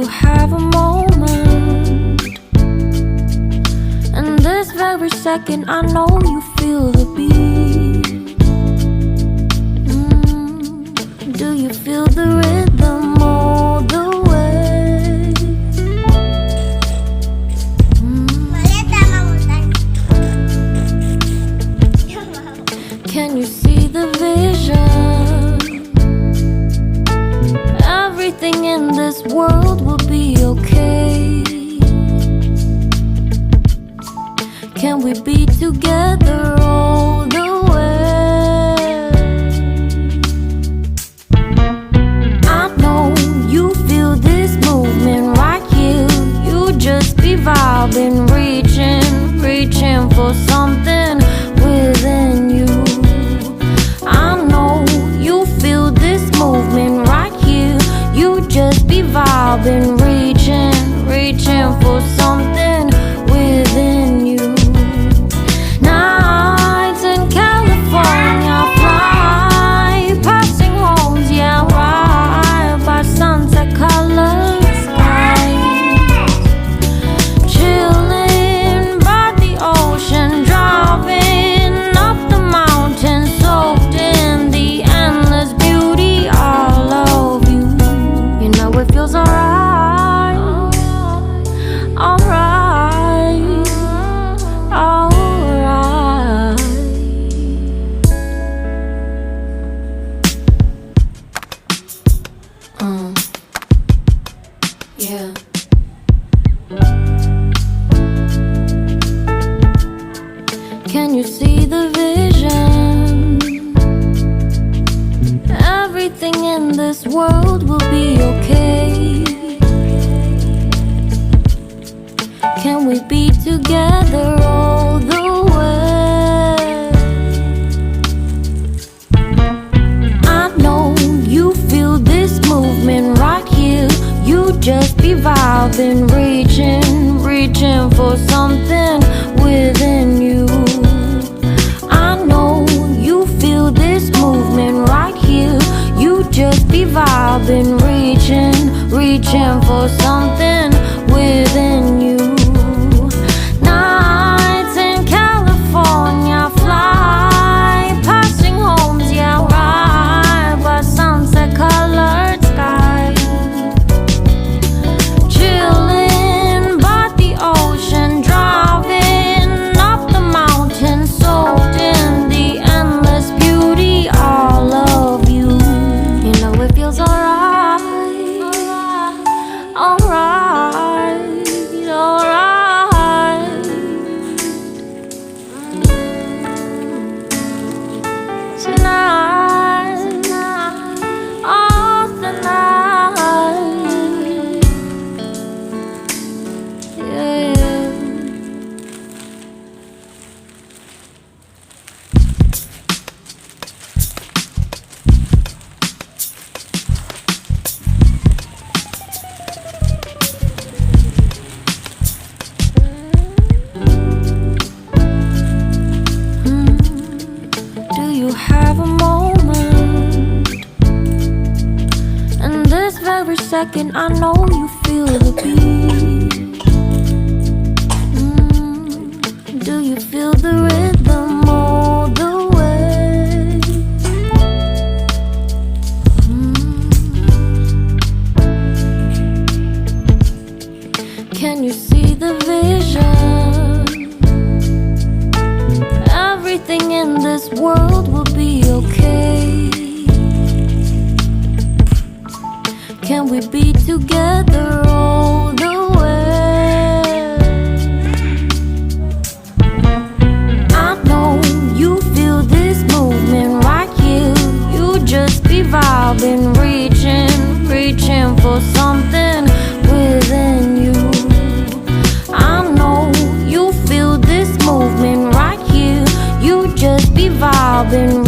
have a moment? And this very second I know you feel the beat. Do you feel the rhythm all the way? Can you see the vision? Everything in this world will be okay. Can we be together all the way? I know you feel this movement right here. You just be vibing, reaching for something within you. I know you feel this movement right here. You just be vibing, reaching for something within you. Nights in California, fly passing homes, yeah, right by sunset colored skies. Chilling by the ocean, driving up the mountain, soaked in the endless beauty all of you. You know it feels alright, alright, alright. Yeah. Can you see the vision? Everything in this world will be okay. Can we be together all the way? I know you feel this movement right here. You just be vibing, reaching for something within you. I know you feel this movement right here. You just be vibing, reaching for something within you. Nights in California, fly passing homes, yeah, right by sunset colored skies. Chilling by the ocean, driving up the mountain, soaked in the endless beauty all of you. You know it feels alright, alright, alright. Tonight, oh tonight, yeah. Do you have a moment? And this very second I know you feel the beat. Do you feel the rhythm all the way? Can you see the vision? Everything in this world will be okay. Can we be together all the way? I know you feel this movement right here. You just be vibing, reaching for something within you. I know you feel this movement right here. You just be vibing,